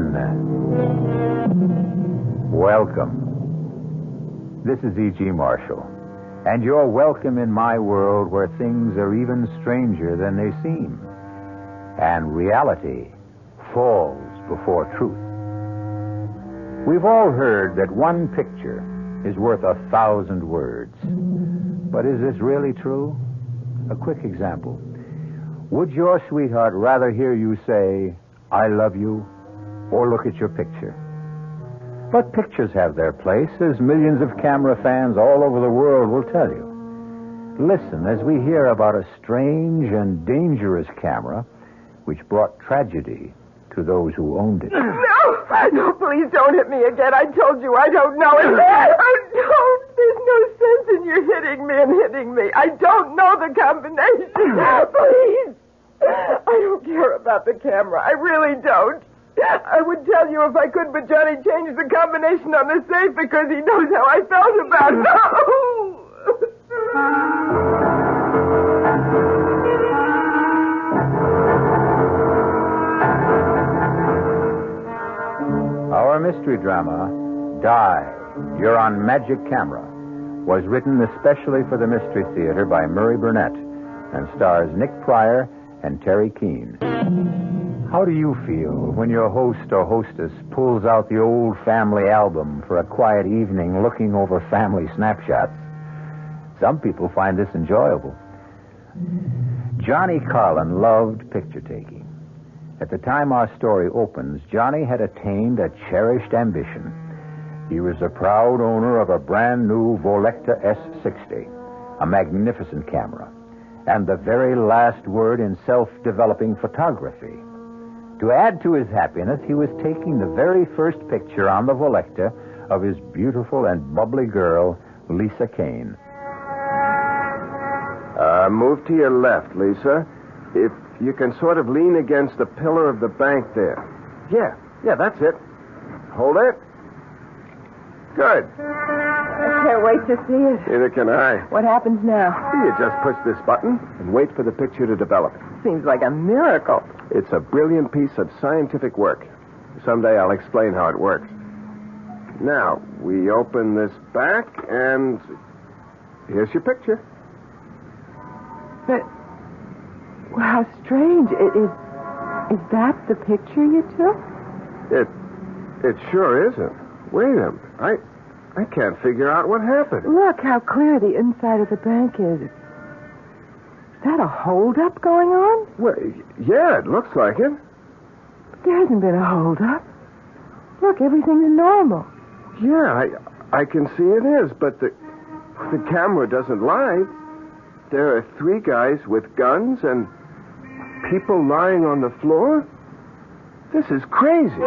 begin. Welcome. This is E.G. Marshall, and you're welcome in my world where things are even stranger than they seem, and reality falls before truth. We've all heard that one picture is worth 1,000 words. But is this really true? A quick example. Would your sweetheart rather hear you say, "I love you," or look at your picture? But pictures have their place, as millions of camera fans all over the world will tell you. Listen as we hear about a strange and dangerous camera which brought tragedy to those who owned it. No, please don't hit me again. I told you I don't know it. Oh, don't. There's no sense in you hitting me and hitting me. I don't know the combination. Please. I don't care about the camera. I really don't. I would tell you if I could, but Johnny changed the combination on the safe because he knows how I felt about it. No! Our mystery drama, Die, You're on Magic Camera, was written especially for the Mystery Theater by Murray Burnett and stars Nick Pryor and Terry Keane. How do you feel when your host or hostess pulls out the old family album for a quiet evening looking over family snapshots? Some people find this enjoyable. Johnny Carlin loved picture taking. At the time our story opens, Johnny had attained a cherished ambition. He was the proud owner of a brand new Volecta S60, a magnificent camera, and the very last word in self-developing photography. To add to his happiness, he was taking the very first picture on the Volecta of his beautiful and bubbly girl, Lisa Kane. Move to your left, Lisa. If you can sort of lean against the pillar of the bank there. Yeah, that's it. Hold it. Good. I can't wait to see it. Neither can I. What happens now? You just push this button and wait for the picture to develop. Seems like a miracle. It's a brilliant piece of scientific work. Someday I'll explain how it works. Now, we open this back, and here's your picture. But, well, how strange. Is that the picture you took? It sure isn't. Wait a minute. I can't figure out what happened. Look how clear the inside of the bank is. Is that a holdup going on? Well, yeah, it looks like it. There hasn't been a holdup. Look, everything's normal. Yeah, I can see it is, but the camera doesn't lie. There are 3 guys with guns and people lying on the floor. This is crazy.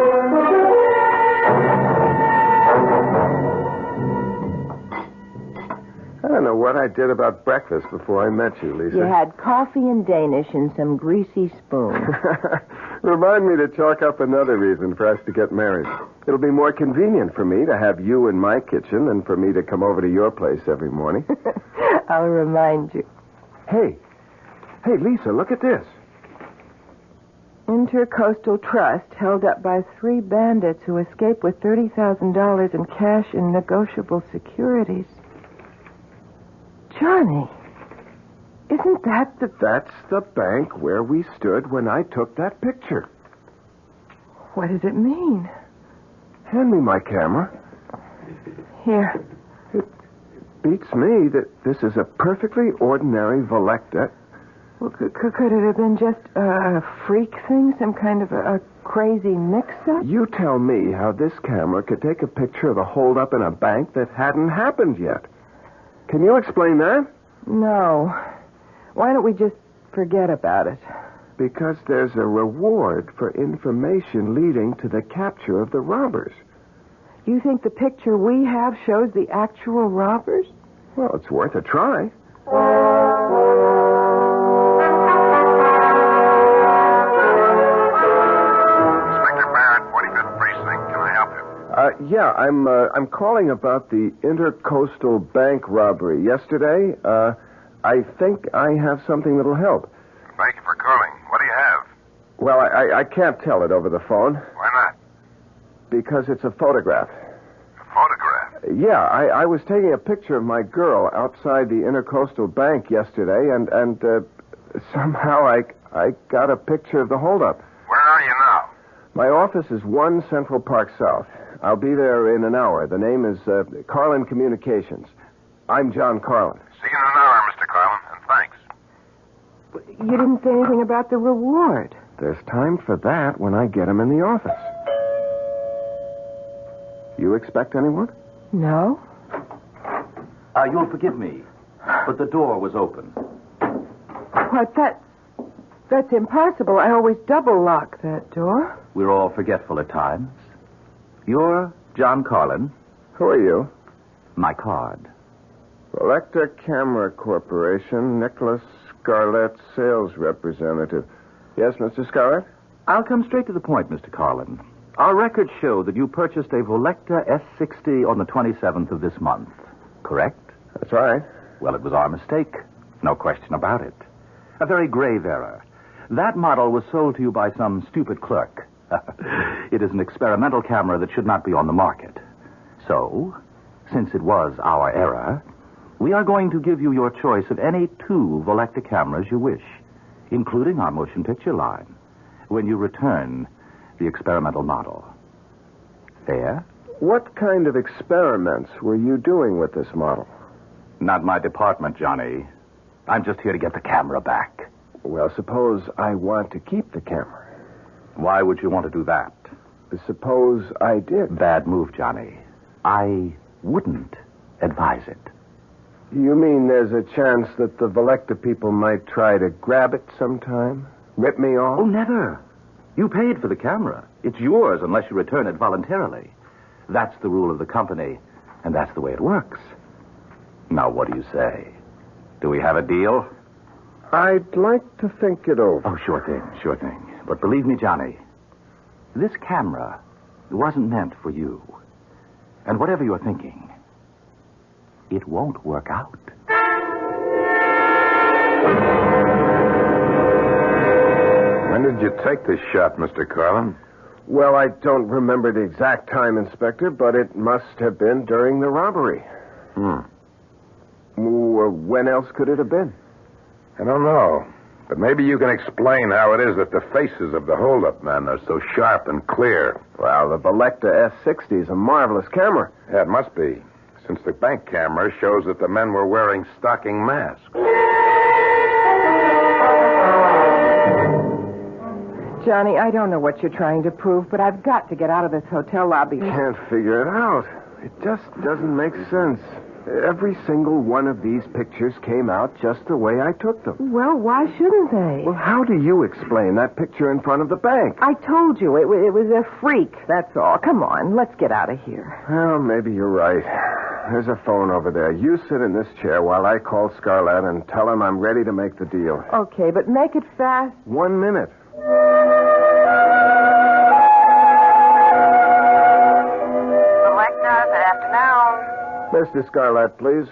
I don't know what I did about breakfast before I met you, Lisa. You had coffee and Danish and some greasy spoons. Remind me to chalk up another reason for us to get married. It'll be more convenient for me to have you in my kitchen than for me to come over to your place every morning. I'll remind you. Hey, Lisa, look at this. Intercoastal Trust held up by 3 bandits who escaped with $30,000 in cash and negotiable securities. Johnny, isn't that the... That's the bank where we stood when I took that picture. What does it mean? Hand me my camera. Here. It beats me that this is a perfectly ordinary Volecta. Well, could it have been just a freak thing, some kind of a crazy mix-up? You tell me how this camera could take a picture of a holdup in a bank that hadn't happened yet. Can you explain that? No. Why don't we just forget about it? Because there's a reward for information leading to the capture of the robbers. You think the picture we have shows the actual robbers? Well, it's worth a try. Inspector Barrett, 45th Precinct. Can I help you? Yeah, I'm calling about the Intercoastal Bank robbery yesterday. I think I have something that'll help. Thank you for calling. What do you have? Well, I can't tell it over the phone. Why not? because it's a photograph. A photograph? Yeah, I was taking a picture of my girl outside the Intercoastal Bank yesterday, and somehow I got a picture of the holdup. Where are you now? My office is 1 Central Park South. I'll be there in an hour. The name is Carlin Communications. I'm John Carlin. See you in an hour, Mr. Carlin, and thanks. You didn't say anything about the reward. There's time for that when I get him in the office. You expect anyone? No. You'll forgive me, but the door was open. What, that's impossible. I always double lock that door. We're all forgetful at times. You're John Carlin. Who are you? My card. Electa Camera Corporation, Nicholas Scarlett, sales representative. Yes, Mr. Scarlett? I'll come straight to the point, Mr. Carlin. Our records show that you purchased a Volecta S60 on the 27th of this month, correct? That's right. Well, it was our mistake. No question about it. A very grave error. That model was sold to you by some stupid clerk. It is an experimental camera that should not be on the market. So, since it was our error, we are going to give you your choice of any 2 Volecta cameras you wish, including our motion picture line, when you return the experimental model. Fair? What kind of experiments were you doing with this model? Not my department, Johnny. I'm just here to get the camera back. Well, suppose I want to keep the camera. Why would you want to do that? Suppose I did. Bad move, Johnny. I wouldn't advise it. You mean there's a chance that the Volecta people might try to grab it sometime? Rip me off? Oh, never. You paid for the camera. It's yours unless you return it voluntarily. That's the rule of the company, and that's the way it works. Now, what do you say? Do we have a deal? I'd like to think it over. Oh, sure thing. But believe me, Johnny, this camera wasn't meant for you. And whatever you're thinking, it won't work out. When did you take this shot, Mr. Carlin? Well, I don't remember the exact time, Inspector, but it must have been during the robbery. When else could it have been? I don't know. But maybe you can explain how it is that the faces of the hold-up men are so sharp and clear. Well, the Volecta S60 is a marvelous camera. Yeah, it must be, since the bank camera shows that the men were wearing stocking masks. Johnny, I don't know what you're trying to prove, but I've got to get out of this hotel lobby. Can't figure it out. It just doesn't make sense. Every single one of these pictures came out just the way I took them. Well, why shouldn't they? Well, how do you explain that picture in front of the bank? I told you, it was a freak, that's all. Come on, let's get out of here. Well, maybe you're right. There's a phone over there. You sit in this chair while I call Scarlett and tell him I'm ready to make the deal. Okay, but make it fast. 1 minute. Volecta, good afternoon. Mr. Scarlett, please.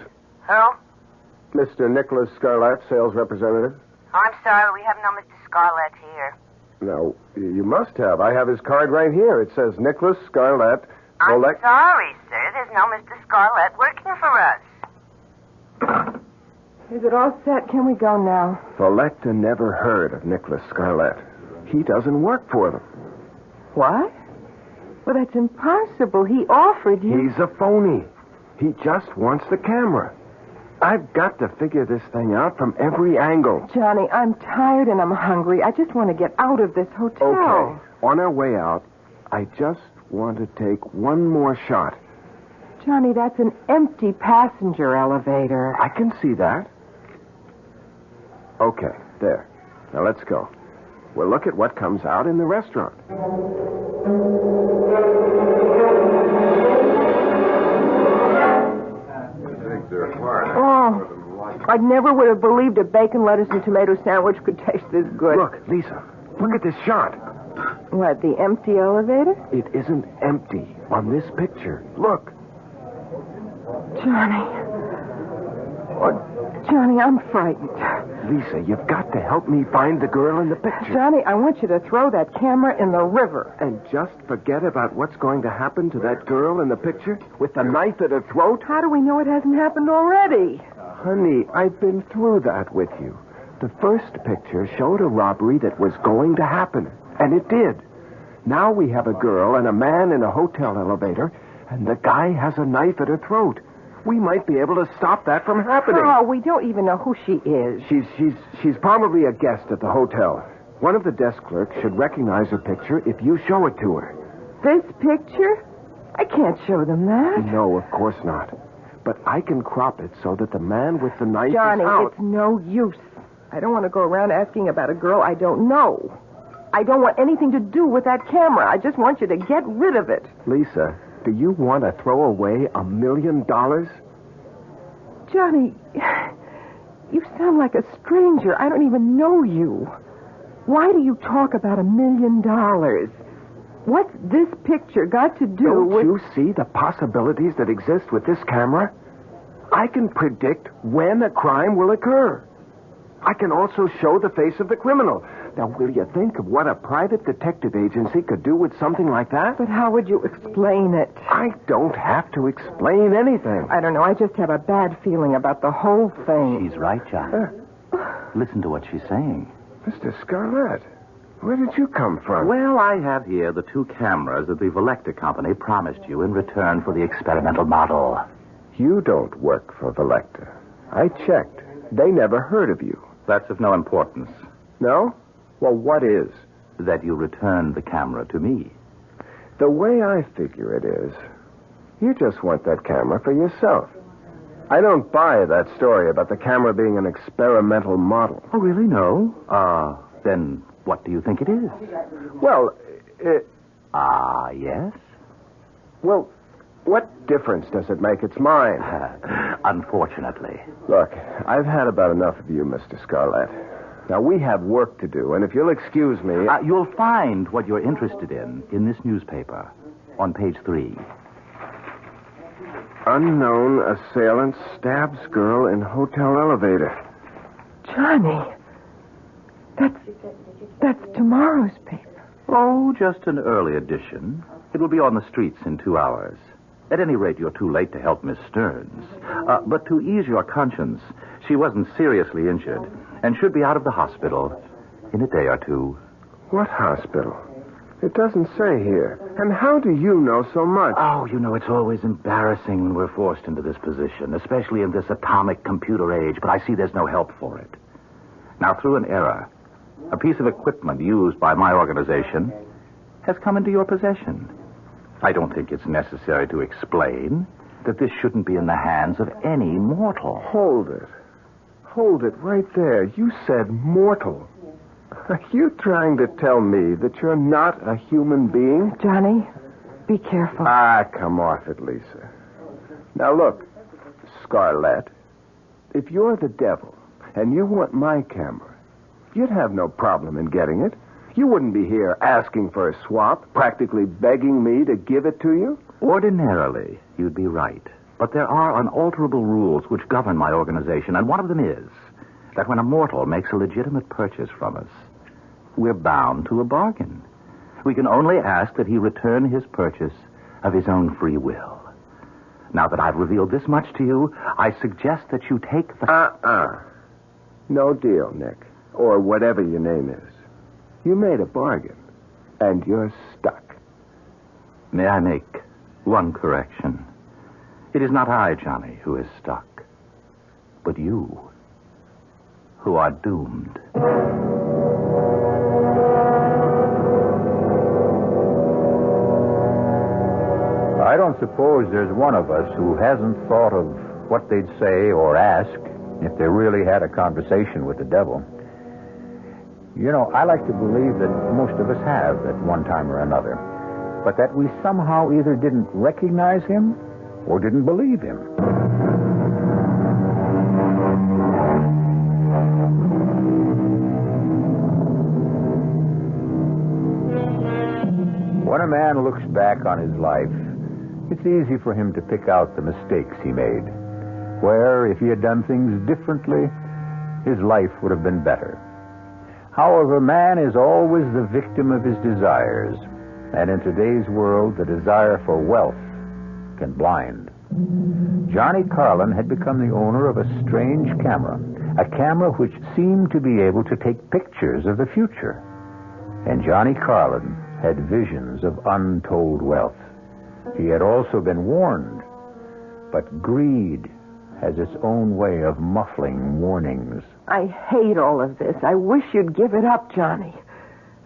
Who? Mr. Nicholas Scarlett, sales representative. I'm sorry, we have no Mr. Scarlett here. No, you must have. I have his card right here. It says Nicholas Scarlett. I'm sorry, sir. There's no Mr. Scarlett working for us. Is it all set? Can we go now? Volecta never heard of Nicholas Scarlett. He doesn't work for them. What? Well, that's impossible. He offered you... He's a phony. He just wants the camera. I've got to figure this thing out from every angle. Johnny, I'm tired and I'm hungry. I just want to get out of this hotel. Okay. On our way out, I just want to take one more shot. Johnny, that's an empty passenger elevator. I can see that. Okay, there. Now let's go. We'll look at what comes out in the restaurant. Oh, I never would have believed a bacon, lettuce, and tomato sandwich could taste this good. Look, Lisa, look at this shot. What, the empty elevator? It isn't empty on this picture. Look. Johnny. Oh, Johnny, I'm frightened. Lisa, you've got to help me find the girl in the picture. Johnny, I want you to throw that camera in the river. And just forget about what's going to happen to that girl in the picture with the knife at her throat? How do we know it hasn't happened already? Honey, I've been through that with you. The first picture showed a robbery that was going to happen, and it did. Now we have a girl and a man in a hotel elevator, and the guy has a knife at her throat. We might be able to stop that from happening. Oh, we don't even know who she is. She's probably a guest at the hotel. One of the desk clerks should recognize her picture if you show it to her. This picture? I can't show them that. No, of course not. But I can crop it so that the man with the knife Johnny, is out. It's no use. I don't want to go around asking about a girl I don't know. I don't want anything to do with that camera. I just want you to get rid of it. Lisa, do you want to throw away $1 million? Johnny, you sound like a stranger. I don't even know you. Why do you talk about $1 million? What's this picture got to do with... Don't you see the possibilities that exist with this camera? I can predict when a crime will occur. I can also show the face of the criminal. Now, will you think of what a private detective agency could do with something like that? But how would you explain it? I don't have to explain anything. I don't know. I just have a bad feeling about the whole thing. She's right, John. Listen to what she's saying. Mr. Scarlett, where did you come from? Well, I have here the 2 cameras that the Velecta Company promised you in return for the experimental model. You don't work for Velecta. I checked. They never heard of you. That's of no importance. No? Well, what is? That you return the camera to me. The way I figure it is, you just want that camera for yourself. I don't buy that story about the camera being an experimental model. Oh, really? No? Then what do you think it is? Well, yes? Well, what difference does it make? It's mine. Unfortunately. Look, I've had about enough of you, Mr. Scarlett. Now, we have work to do, and if you'll excuse me... You'll find what you're interested in this newspaper, on page 3. Unknown assailant stabs girl in hotel elevator. Johnny, that's tomorrow's paper. Oh, just an early edition. It will be on the streets in 2 hours. At any rate, you're too late to help Miss Stearns. But to ease your conscience, she wasn't seriously injured and should be out of the hospital in a day or 2. What hospital? It doesn't say here. And how do you know so much? Oh, you know, it's always embarrassing when we're forced into this position, especially in this atomic computer age, but I see there's no help for it. Now, through an error, a piece of equipment used by my organization has come into your possession. I don't think it's necessary to explain that this shouldn't be in the hands of any mortal. Hold it. Hold it right there. You said mortal. Are you trying to tell me that you're not a human being? Johnny, be careful. Come off it, Lisa. Now, look, Scarlett, if you're the devil and you want my camera, you'd have no problem in getting it. You wouldn't be here asking for a swap, practically begging me to give it to you. Ordinarily, you'd be right. But there are unalterable rules which govern my organization, and one of them is that when a mortal makes a legitimate purchase from us, we're bound to a bargain. We can only ask that he return his purchase of his own free will. Now that I've revealed this much to you, I suggest that you take the... No deal, Nick. Or whatever your name is. You made a bargain, and you're stuck. May I make one correction? It is not I, Johnny, who is stuck, but you, who are doomed. I don't suppose there's one of us who hasn't thought of what they'd say or ask if they really had a conversation with the devil. You know, I like to believe that most of us have at one time or another, but that we somehow either didn't recognize him or didn't believe him. When a man looks back on his life, it's easy for him to pick out the mistakes he made, where, if he had done things differently, his life would have been better. However, man is always the victim of his desires, and in today's world, the desire for wealth can blind. Johnny Carlin had become the owner of a strange camera, a camera which seemed to be able to take pictures of the future. And Johnny Carlin had visions of untold wealth. He had also been warned, but greed has its own way of muffling warnings. I hate all of this. I wish you'd give it up, Johnny.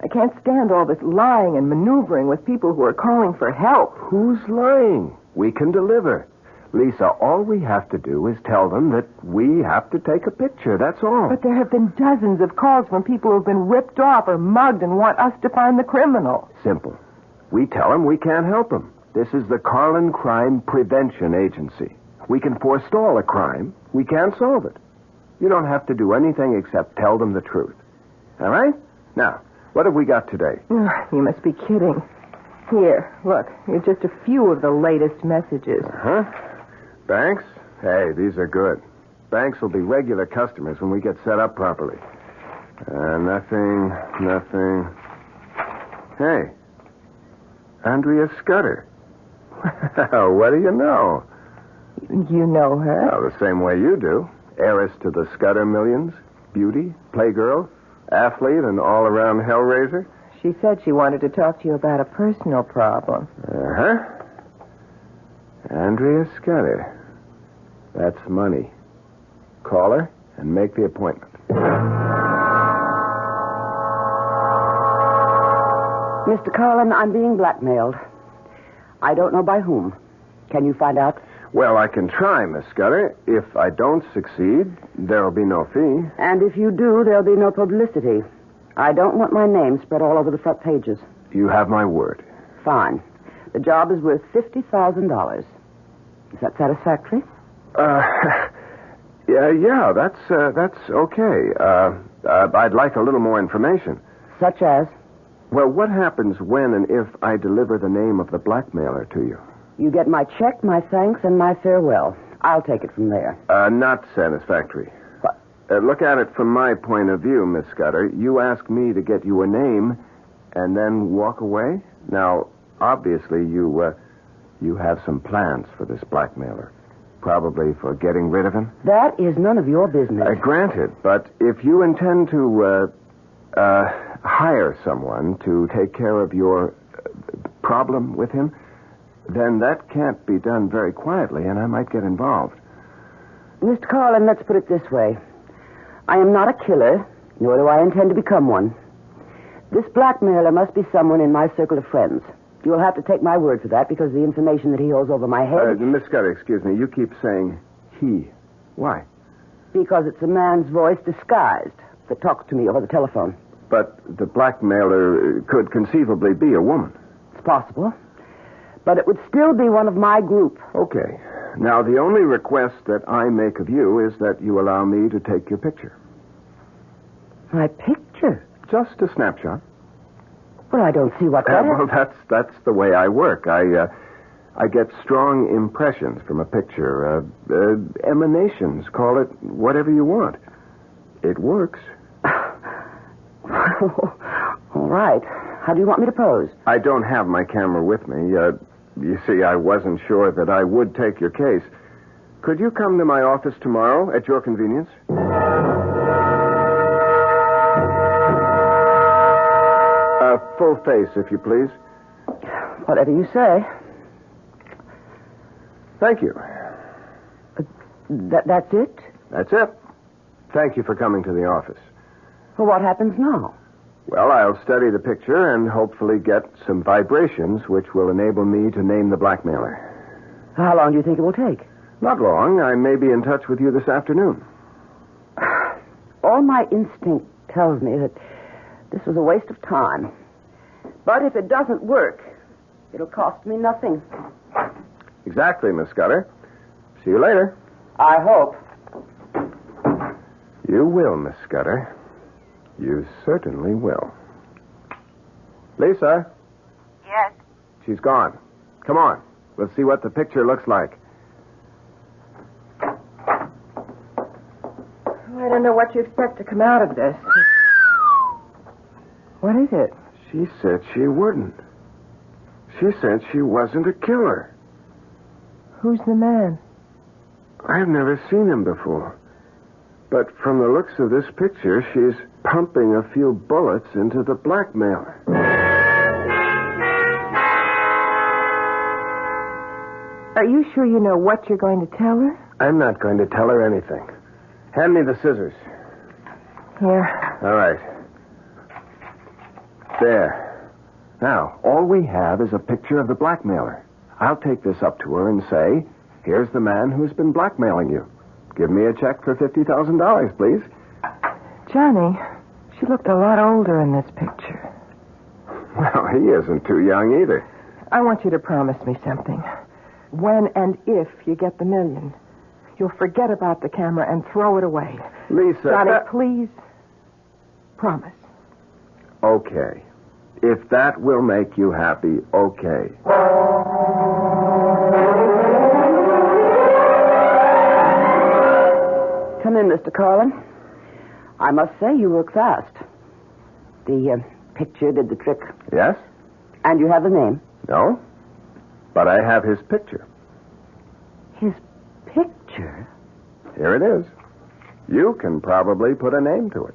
I can't stand all this lying and maneuvering with people who are calling for help. Who's lying? We can deliver. Lisa, all we have to do is tell them that we have to take a picture, that's all. But there have been dozens of calls from people who've been ripped off or mugged and want us to find the criminal. Simple. We tell them we can't help them. This is the Carlin Crime Prevention Agency. We can forestall a crime. We can't solve it. You don't have to do anything except tell them the truth. All right? Now, what have we got today? You must be kidding. Here, look. Here's just a few of the latest messages. Uh-huh. Banks? Hey, these are good. Banks will be regular customers when we get set up properly. Nothing. Hey, Andrea Scudder. What do you know? You know her? Well, the same way you do. Heiress to the Scudder millions, beauty, playgirl, athlete, and all-around hellraiser. She said she wanted to talk to you about a personal problem. Uh-huh. Andrea Scudder. That's money. Call her and make the appointment. Mr. Carlin, I'm being blackmailed. I don't know by whom. Can you find out? Well, I can try, Miss Scudder. If I don't succeed, there'll be no fee. And if you do, there'll be no publicity. I don't want my name spread all over the front pages. You have my word. Fine. The job is worth $50,000. Is that satisfactory? Yeah, that's okay. I'd like a little more information. Such as? Well, what happens when and if I deliver the name of the blackmailer to you? You get my check, my thanks, and my farewell. I'll take it from there. Not satisfactory. What? Look at it from my point of view, Miss Scudder. You ask me to get you a name and then walk away? Now, obviously, you have some plans for this blackmailer. Probably for getting rid of him? That is none of your business. Granted, but if you intend to hire someone to take care of your problem with him, then that can't be done very quietly, and I might get involved. Mr. Carlin, let's put it this way. I am not a killer, nor do I intend to become one. This blackmailer must be someone in my circle of friends. You'll have to take my word for that because the information that he holds over my head... Miss Scudder, excuse me. You keep saying he. Why? Because it's a man's voice disguised that talks to me over the telephone. But the blackmailer could conceivably be a woman. It's possible. But it would still be one of my group. Okay. Now, the only request that I make of you is that you allow me to take your picture. My picture? Just a snapshot. Well, I don't see what that is. Well, that's the way I work. I get strong impressions from a picture. Emanations. Call it whatever you want. It works. All right. How do you want me to pose? I don't have my camera with me. You see, I wasn't sure that I would take your case. Could you come to my office tomorrow at your convenience? Full face, if you please. Whatever you say. Thank you. That's it? That's it. Thank you for coming to the office. Well, what happens now? Well, I'll study the picture and hopefully get some vibrations which will enable me to name the blackmailer. How long do you think it will take? Not long. I may be in touch with you this afternoon. All my instinct tells me that this was a waste of time. But if it doesn't work, it'll cost me nothing. Exactly, Miss Scudder. See you later. I hope. You will, Miss Scudder. You certainly will. Lisa? Yes? She's gone. Come on. Let's see what the picture looks like. Why don't know what you expect to come out of this. What is it? She said she wouldn't. She said she wasn't a killer. Who's the man? I've never seen him before. But from the looks of this picture, she's pumping a few bullets into the blackmailer. Are you sure you know what you're going to tell her? I'm not going to tell her anything. Hand me the scissors. Here. All right. There. Now, all we have is a picture of the blackmailer. I'll take this up to her and say, here's the man who's been blackmailing you. Give me a check for $50,000, please. Johnny, she looked a lot older in this picture. Well, he isn't too young either. I want you to promise me something. When and if you get the $1 million, you'll forget about the camera and throw it away. Lisa... Johnny, please. Promise. Okay. If that will make you happy, okay. Come in, Mr. Carlin. I must say you work fast. The picture did the trick. Yes? And you have the name? No. But I have his picture. His picture? Here it is. You can probably put a name to it.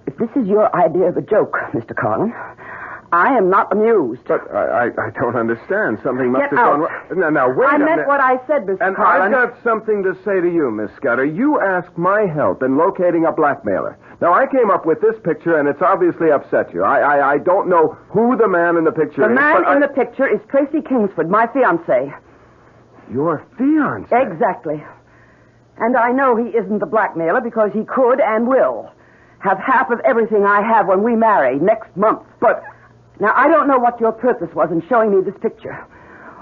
If this is your idea of a joke, Mr. Carlin, I am not amused. But I don't understand. Something must Get have out. gone wrong. Now, wait I a minute. meant what I said, Mr. And Carlin. I've got something to say to you, Miss Scudder. You asked my help in locating a blackmailer. Now, I came up with this picture, and it's obviously upset you. I don't know who the man in the picture is. The man in the picture is Tracy Kingsford, my fiancé. Your fiancé? Exactly. And I know he isn't the blackmailer because he could and will have half of everything I have when we marry next month. But... Now, I don't know what your purpose was in showing me this picture,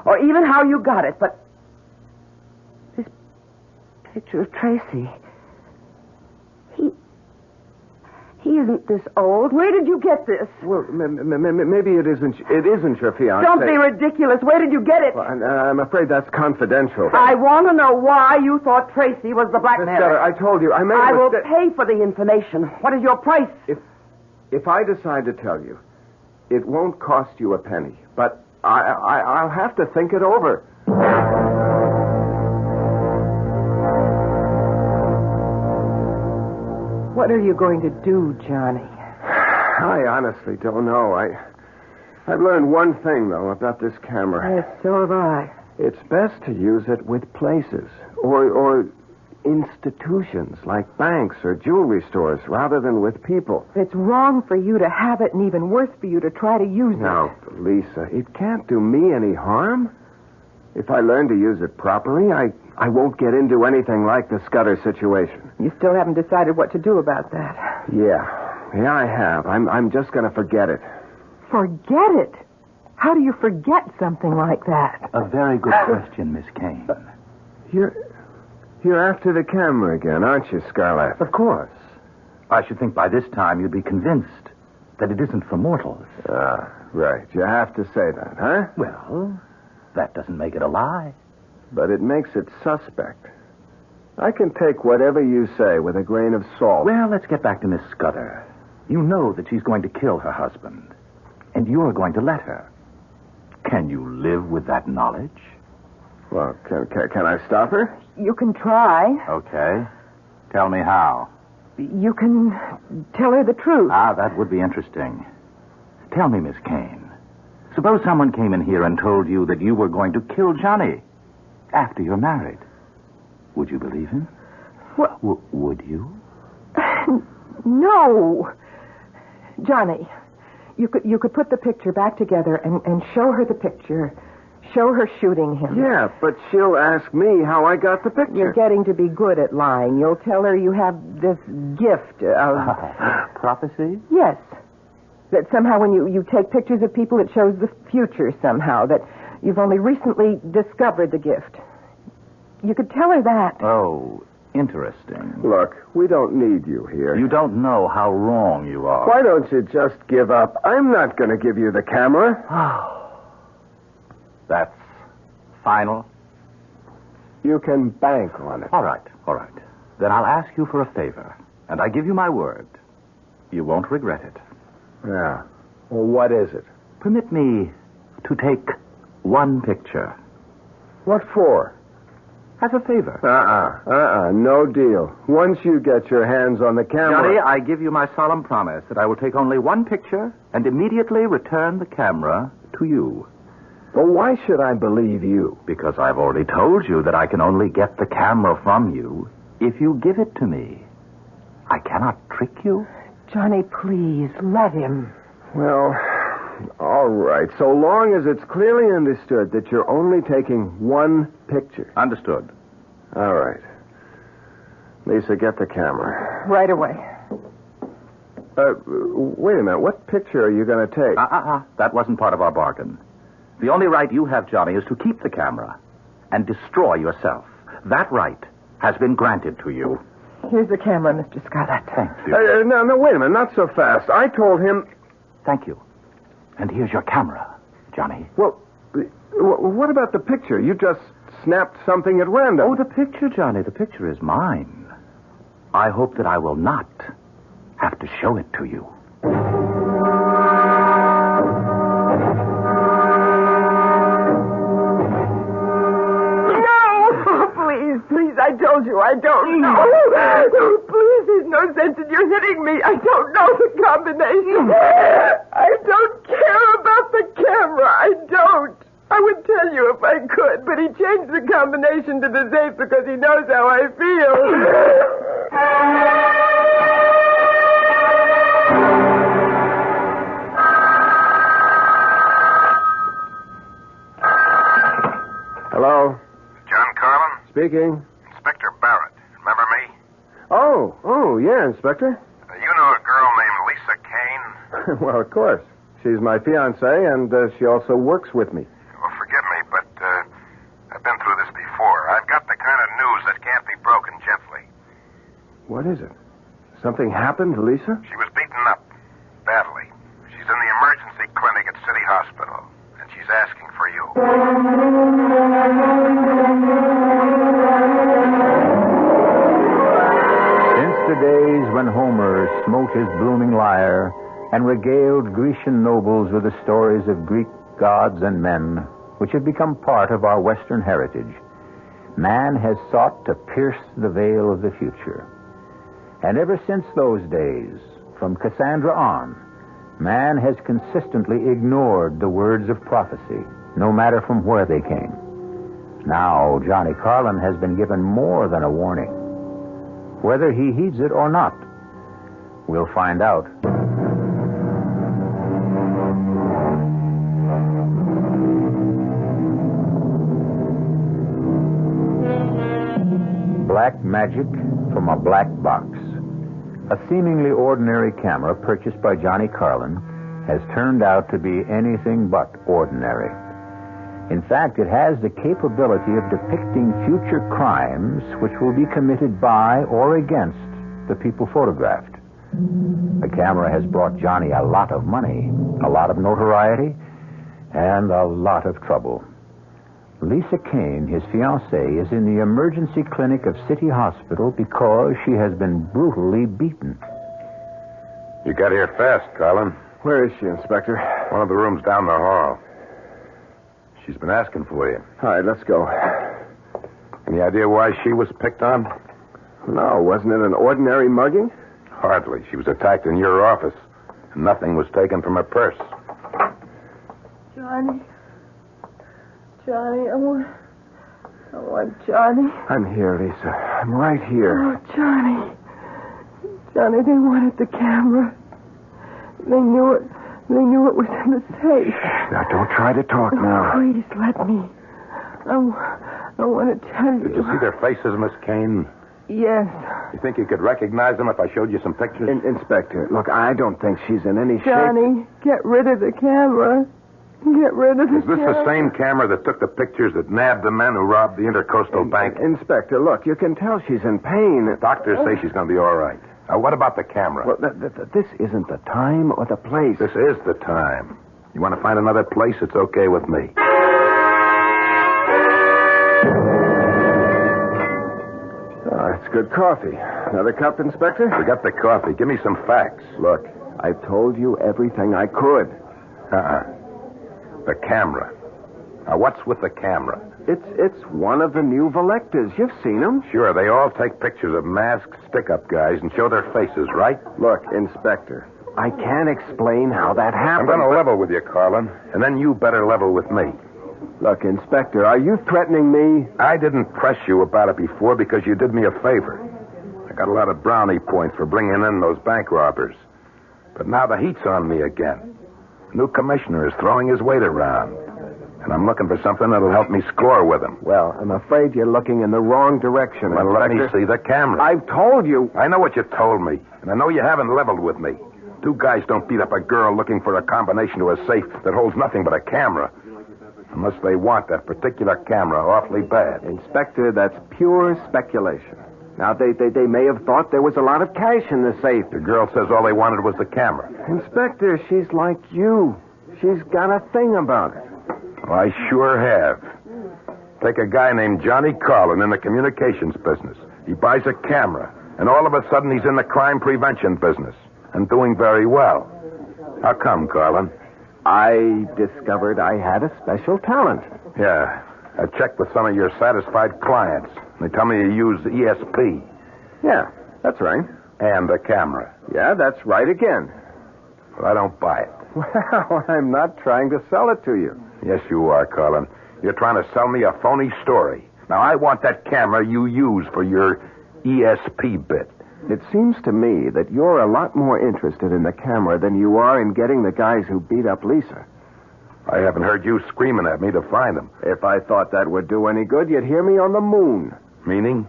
or even how you got it, but this picture of Tracy, he isn't this old. Where did you get this? Well, maybe it isn't your fiancé. Don't be ridiculous. Where did you get it? Well, I'm afraid that's confidential. I want to know why you thought Tracy was the blackmailer. Miss Scudder, I told you, I made I a will mistake. pay for the information. What is your price? If I decide to tell you, it won't cost you a penny, but I'll have to think it over. What are you going to do, Johnny? I honestly don't know. I've learned one thing, though, about this camera. Yes, so have I. It's best to use it with places or institutions like banks or jewelry stores rather than with people. It's wrong for you to have it and even worse for you to try to use it. Now, Lisa, it can't do me any harm. If I learn to use it properly, I won't get into anything like the Scudder situation. You still haven't decided what to do about that. Yeah, I have. I'm just going to forget it. Forget it? How do you forget something like that? A very good question, Miss Kane. You're after the camera again, aren't you, Scarlett? Of course. I should think by this time you'd be convinced that it isn't for mortals. Ah, right. You have to say that, huh? Well, that doesn't make it a lie. But it makes it suspect. I can take whatever you say with a grain of salt. Well, let's get back to Miss Scudder. You know that she's going to kill her husband, and you're going to let her. Can you live with that knowledge? Well, can I stop her? You can try. Okay. Tell me how. You can tell her the truth. Ah, that would be interesting. Tell me, Miss Kane. Suppose someone came in here and told you that you were going to kill Johnny after you're married. Would you believe him? What? Would you? No. Johnny, you could put the picture back together and show her the picture. Show her shooting him. Yeah, but she'll ask me how I got the picture. You're getting to be good at lying. You'll tell her you have this gift of... Prophecy? Yes. That somehow when you take pictures of people, it shows the future somehow. That you've only recently discovered the gift. You could tell her that. Oh, interesting. Look, we don't need you here. You don't know how wrong you are. Why don't you just give up? I'm not going to give you the camera. That's final? You can bank on it. All right. Then I'll ask you for a favor, and I give you my word. You won't regret it. Yeah. Well, what is it? Permit me to take one picture. What for? As a favor. No deal. Once you get your hands on the camera... Johnny, I give you my solemn promise that I will take only one picture and immediately return the camera to you. Well, why should I believe you? Because I've already told you that I can only get the camera from you if you give it to me. I cannot trick you. Johnny, please, let him. Well, all right. So long as it's clearly understood that you're only taking one picture. Understood. All right. Lisa, get the camera. Right away. Wait a minute. What picture are you going to take? That wasn't part of our bargain. The only right you have, Johnny, is to keep the camera and destroy yourself. That right has been granted to you. Here's the camera, Mr. Scarlett. Thank you. No, wait a minute. Not so fast. I told him... Thank you. And here's your camera, Johnny. Well, what about the picture? You just snapped something at random. Oh, the picture, Johnny. The picture is mine. I hope that I will not have to show it to you. Please, I told you, I don't know. Please, there's no sense in you hitting me. I don't know the combination. I don't care about the camera. I don't. I would tell you if I could, but he changed the combination to the safe because he knows how I feel. Hello? John Carlin? Speaking. Inspector Barrett. Remember me? Oh, yeah, Inspector. You know a girl named Lisa Kane? Well, of course. She's my fiancée, and she also works with me. Well, forgive me, but I've been through this before. I've got the kind of news that can't be broken gently. What is it? Something happened to Lisa? She was beaten up. Badly. She's in the emergency clinic at City Hospital, and she's asking for you. Since the days when Homer smote his blooming lyre and regaled Grecian nobles with the stories of Greek gods and men, which have become part of our Western heritage, man has sought to pierce the veil of the future. And ever since those days, from Cassandra on, man has consistently ignored the words of prophecy, no matter from where they came. Now, Johnny Carlin has been given more than a warning. Whether he heeds it or not, we'll find out. Black magic from a black box. A seemingly ordinary camera purchased by Johnny Carlin has turned out to be anything but ordinary. In fact, it has the capability of depicting future crimes which will be committed by or against the people photographed. The camera has brought Johnny a lot of money, a lot of notoriety, and a lot of trouble. Lisa Kane, his fiancée, is in the emergency clinic of City Hospital because she has been brutally beaten. You got here fast, Carlin. Where is she, Inspector? One of the rooms down the hall. She's been asking for you. All right, let's go. Any idea why she was picked on? No, wasn't it an ordinary mugging? Hardly. She was attacked in your office. And nothing was taken from her purse. Johnny, I want Johnny. I'm here, Lisa. I'm right here. Oh, Johnny, they wanted the camera. They knew it was in the safe. Now, don't try to talk now. Please, let me. I want to tell you. Did you see their faces, Miss Kane? Yes. You think you could recognize them if I showed you some pictures? Inspector, look, I don't think she's in any shape. Johnny, get rid of the camera. Get rid of the Is this camera. the same camera that took the pictures that nabbed the men who robbed the Intercoastal Bank? Inspector, look, you can tell she's in pain. Doctors say she's going to be all right. Now, what about the camera? Well, this isn't the time or the place. This is the time. You want to find another place? It's okay with me. good coffee. Another cup, Inspector? Forget the coffee. Give me some facts. Look, I've told you everything I could. The camera. Now, what's with the camera? It's one of the new Volectas. You've seen them. Sure, they all take pictures of masked stick-up guys and show their faces, right? Look, Inspector, I can't explain how that I'm happened. going to level with you, Carlin, and then you better level with me. Look, Inspector, are you threatening me? I didn't press you about it before because you did me a favor. I got a lot of brownie points for bringing in those bank robbers. But now the heat's on me again. The new commissioner is throwing his weight around. And I'm looking for something that'll help me score with him. Well, I'm afraid you're looking in the wrong direction, Well, let me Inspector. see the camera. I've told you. I know what you told me, and I know you haven't leveled with me. Two guys don't beat up a girl looking for a combination to a safe that holds nothing but a camera. Unless they want that particular camera awfully bad. Inspector, that's pure speculation. Now, they may have thought there was a lot of cash in the safe. The girl says all they wanted was the camera. Inspector, she's like you. She's got a thing about it. Well, I sure have. Take a guy named Johnny Carlin in the communications business. He buys a camera, and all of a sudden he's in the crime prevention business, and doing very well. How come, Carlin? I discovered I had a special talent. Yeah, I checked with some of your satisfied clients. They tell me you use ESP. Yeah, that's right. And the camera. Yeah, that's right again. Well, I don't buy it. Well, I'm not trying to sell it to you. Yes, you are, Carlin. You're trying to sell me a phony story. Now, I want that camera you use for your ESP bit. It seems to me that you're a lot more interested in the camera than you are in getting the guys who beat up Lisa. I haven't heard you screaming at me to find them. If I thought that would do any good, you'd hear me on the moon. Meaning?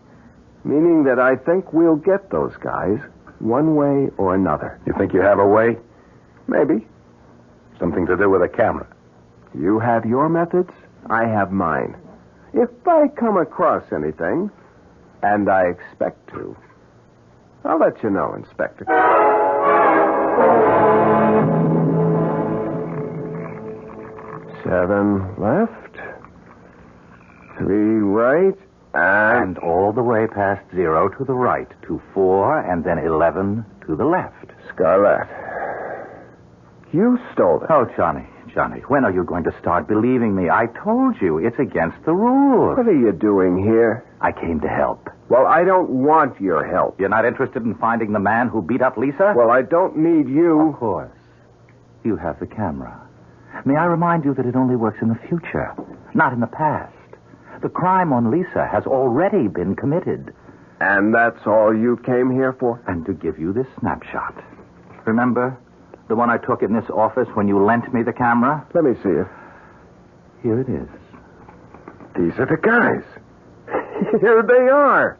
Meaning that I think we'll get those guys one way or another. You think you have a way? Maybe. Something to do with a camera. You have your methods, I have mine. If I come across anything, and I expect to, I'll let you know, Inspector. 7 left, 3 right, And all the way past 0 to the right, to 4, and then 11 to the left. Scarlett, you stole it. Oh, Johnny, when are you going to start believing me? I told you, it's against the rules. What are you doing here? I came to help. Well, I don't want your help. You're not interested in finding the man who beat up Lisa? Well, I don't need you. Of course. You have the camera. May I remind you that it only works in the future, not in the past. The crime on Lisa has already been committed. And that's all you came here for? And to give you this snapshot. Remember the one I took in this office when you lent me the camera? Let me see it. Here it is. These are the guys. Here they are.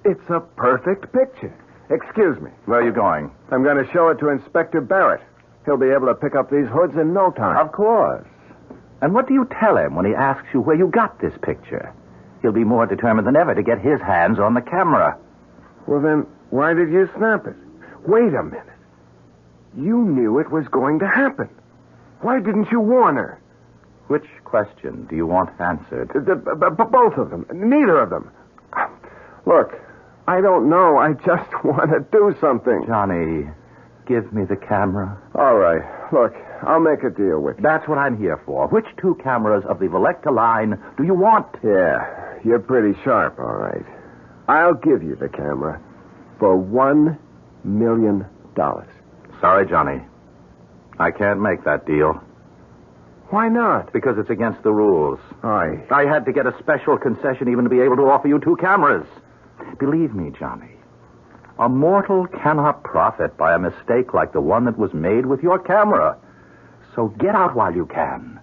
It's a perfect picture. Excuse me. Where are you going? I'm going to show it to Inspector Barrett. He'll be able to pick up these hoods in no time. Of course. And what do you tell him when he asks you where you got this picture? He'll be more determined than ever to get his hands on the camera. Well, then, why did you snap it? Wait a minute. You knew it was going to happen. Why didn't you warn her? Which question do you want answered? Both of them. Neither of them. Look, I don't know. I just want to do something. Johnny, give me the camera. All right. Look, I'll make a deal with you. That's what I'm here for. Which 2 cameras of the Volecta line do you want? Yeah, you're pretty sharp, all right. I'll give you the camera for $1 million. Sorry, Johnny. I can't make that deal. Why not? Because it's against the rules. I had to get a special concession even to be able to offer you 2 cameras. Believe me, Johnny, a mortal cannot profit by a mistake like the one that was made with your camera. So get out while you can.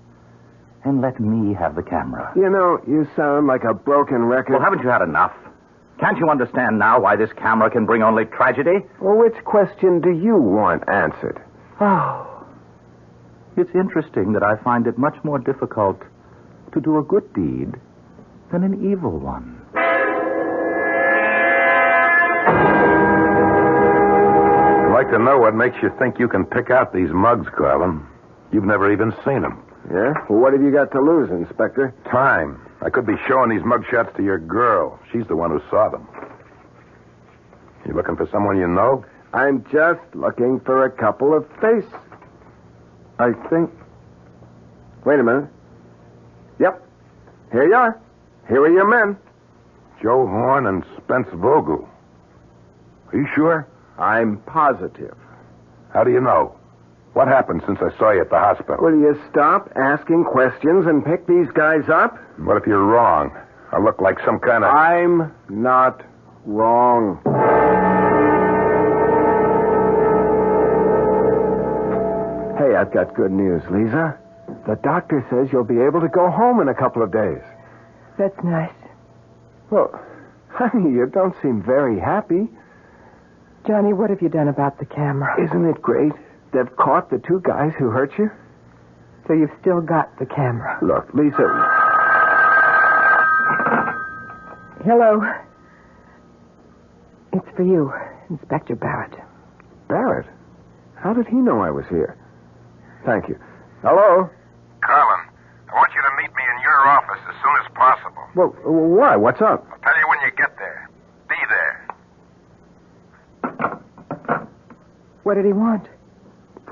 And let me have the camera. You know, you sound like a broken record. Well, haven't you had enough? Can't you understand now why this camera can bring only tragedy? Well, which question do you want answered? Oh, it's interesting that I find it much more difficult to do a good deed than an evil one. I'd like to know what makes you think you can pick out these mugs, Carlin. You've never even seen them. Yeah? Well, what have you got to lose, Inspector? Time. I could be showing these mugshots to your girl. She's the one who saw them. You looking for someone you know? I'm just looking for a couple of faces. I think... Wait a minute. Yep. Here you are. Here are your men. Joe Horn and Spence Vogel. Are you sure? I'm positive. How do you know? What happened since I saw you at the hospital? Will you stop asking questions and pick these guys up? What if you're wrong? I look like some kind of... I'm not wrong. Hey, I've got good news, Lisa. The doctor says you'll be able to go home in a couple of days. That's nice. Well, honey, you don't seem very happy. Johnny, what have you done about the camera? Isn't it great? They've caught the two guys who hurt you. So you've still got the camera. Look, Lisa... Hello. It's for you, Inspector Barrett. Barrett? How did he know I was here? Thank you. Hello? Colin, I want you to meet me in your office as soon as possible. Well, why? What's up? I'll tell you when you get there. Be there. What did he want?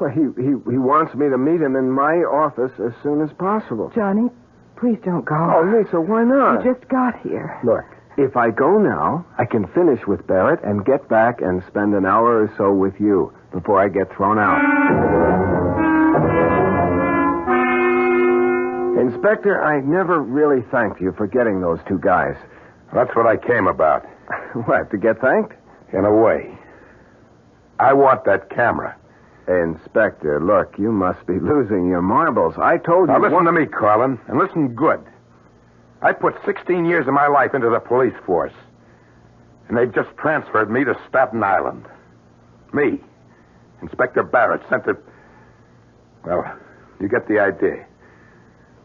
Well, he wants me to meet him in my office as soon as possible. Johnny, please don't go. Oh, Lisa, why not? You just got here. Look, if I go now, I can finish with Barrett and get back and spend an hour or so with you before I get thrown out. Inspector, I never really thanked you for getting those two guys. That's what I came about. What, to get thanked? In a way. I want that camera. Inspector, look, you must be losing your marbles. I told you... Now, listen to me, Colin, and listen good. I put 16 years of my life into the police force, and they've just transferred me to Staten Island. Me, Inspector Barrett, sent to... Well, you get the idea.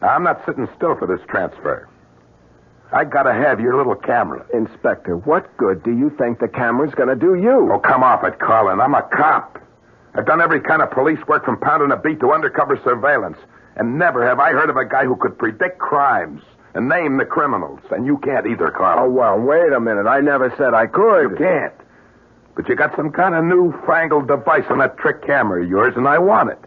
Now, I'm not sitting still for this transfer. I gotta have your little camera. Inspector, what good do you think the camera's gonna do you? Oh, come off it, Colin. I'm a cop. I've done every kind of police work from pounding a beat to undercover surveillance. And never have I heard of a guy who could predict crimes and name the criminals. And you can't either, Colin. Oh, well, wait a minute. I never said I could. You can't. But you got some kind of newfangled device on that trick camera of yours, and I want it.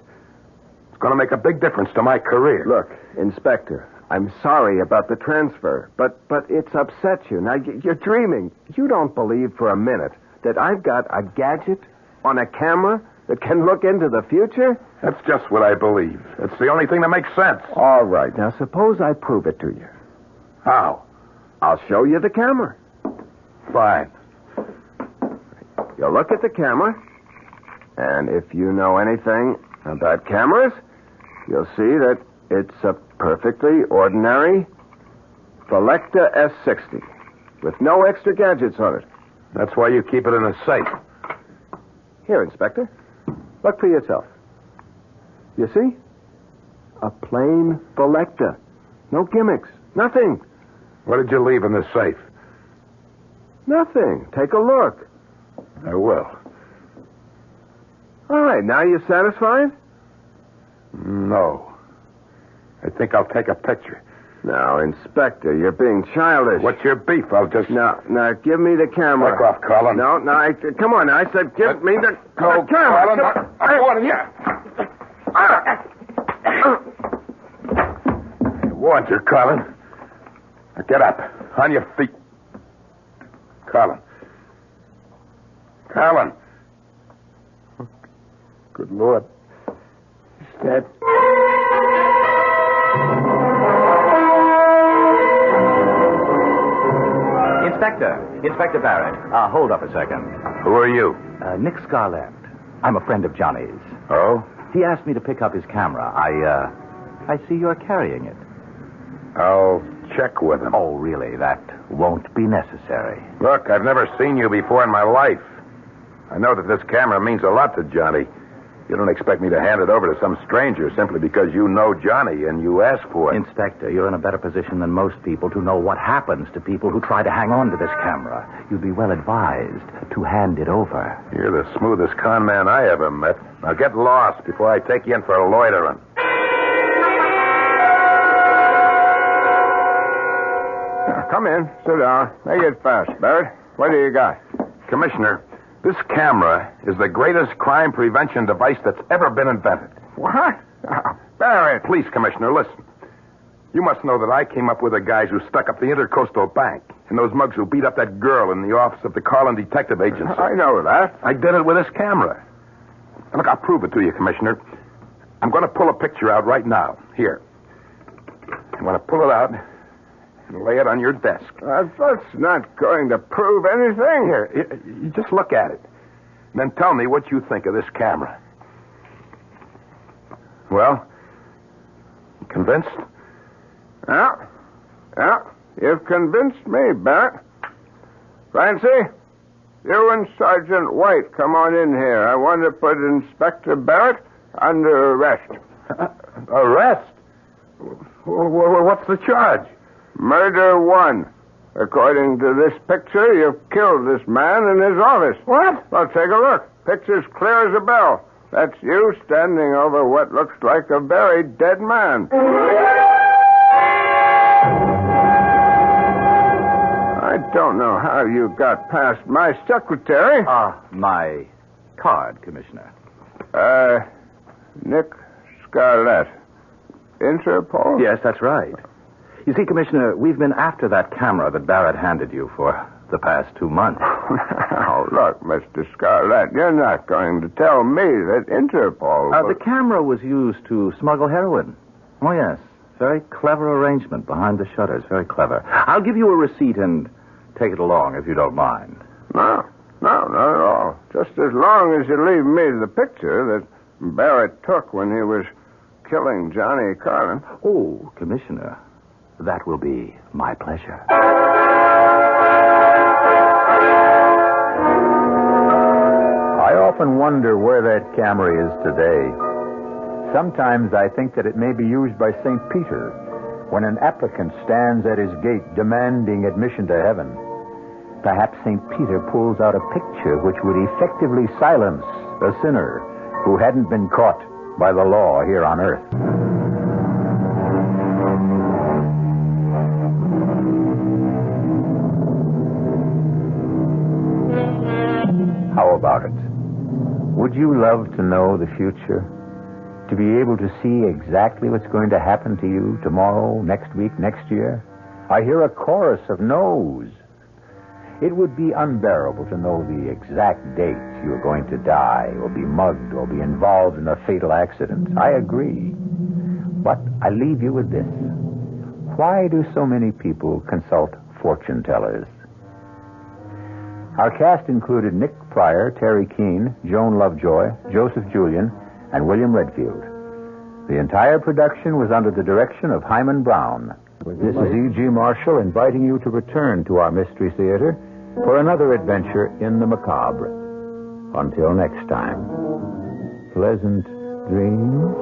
It's going to make a big difference to my career. Look, Inspector, I'm sorry about the transfer, but it's upset you. Now, you're dreaming. You don't believe for a minute that I've got a gadget on a camera that can look into the future? That's just what I believe. It's the only thing that makes sense. All right. Now, suppose I prove it to you. How? I'll show you the camera. Fine. You'll look at the camera, and if you know anything about cameras, you'll see that it's a perfectly ordinary Selecta S60 with no extra gadgets on it. That's why you keep it in a safe. Here, Inspector. Look for yourself. You see? A plain Selecta. No gimmicks. Nothing. What did you leave in the safe? Nothing. Take a look. I will. All right. Now you satisfied? No. I think I'll take a picture. Now, Inspector, you're being childish. What's your beef? I'll just... Now, give me the camera. Back off, Colin. No, come on. I said give me the Go, camera. Colin. I'm warning you. I warned you, Colin. Now get up. On your feet. Colin. Colin. Good Lord. He's dead. Inspector Barrett. Hold up a second. Who are you? Nick Scarlett. I'm a friend of Johnny's. Oh? He asked me to pick up his camera. I see you're carrying it. I'll check with him. Oh, really? That won't be necessary. Look, I've never seen you before in my life. I know that this camera means a lot to Johnny. You don't expect me to hand it over to some stranger simply because you know Johnny and you asked for it. Inspector, you're in a better position than most people to know what happens to people who try to hang on to this camera. You'd be well advised to hand it over. You're the smoothest con man I ever met. Now get lost before I take you in for loitering. Now, come in. Sit down. Make it fast, Barrett. What do you got? Commissioner, This camera is the greatest crime prevention device that's ever been invented. What? Barrett. Please, Commissioner, listen. You must know that I came up with the guys who stuck up the Intercoastal Bank and those mugs who beat up that girl in the office of the Carlin Detective Agency. I know that. I did it with this camera. And look, I'll prove it to you, Commissioner. I'm going to pull a picture out right now. Here. I'm going to pull it out and lay it on your desk. That's not going to prove anything. Here, you just look at it. And then tell me what you think of this camera. Well, convinced? Yeah. You've convinced me, Barrett. Francie, you and Sergeant White come on in here. I want to put Inspector Barrett under arrest. Arrest? What's the charge? Murder 1. According to this picture, you've killed this man in his office. What? Well, take a look. Picture's clear as a bell. That's you standing over what looks like a very dead man. I don't know how you got past my secretary. My card, Commissioner. Nick Scarlett. Interpol? Yes, that's right. You see, Commissioner, we've been after that camera that Barrett handed you for the past 2 months. Now, look, Mr. Scarlett, you're not going to tell me that Interpol... The camera was used to smuggle heroin. Oh, yes. Very clever arrangement behind the shutters. Very clever. I'll give you a receipt and take it along if you don't mind. No, not at all. Just as long as you leave me the picture that Barrett took when he was killing Johnny Carlin. Oh, Commissioner, that will be my pleasure. I often wonder where that camera is today. Sometimes I think that it may be used by St. Peter when an applicant stands at his gate demanding admission to heaven. Perhaps St. Peter pulls out a picture which would effectively silence a sinner who hadn't been caught by the law here on earth. How about it? Would you love to know the future? To be able to see exactly what's going to happen to you tomorrow, next week, next year? I hear a chorus of no's. It would be unbearable to know the exact date you're going to die or be mugged or be involved in a fatal accident. I agree. But I leave you with this. Why do so many people consult fortune tellers? Our cast included Nick Pryor, Terry Keane, Joan Lovejoy, Joseph Julian, and William Redfield. The entire production was under the direction of Himan Brown. This is E.G. Marshall inviting you to return to our Mystery Theater for another adventure in the macabre. Until next time, pleasant dreams.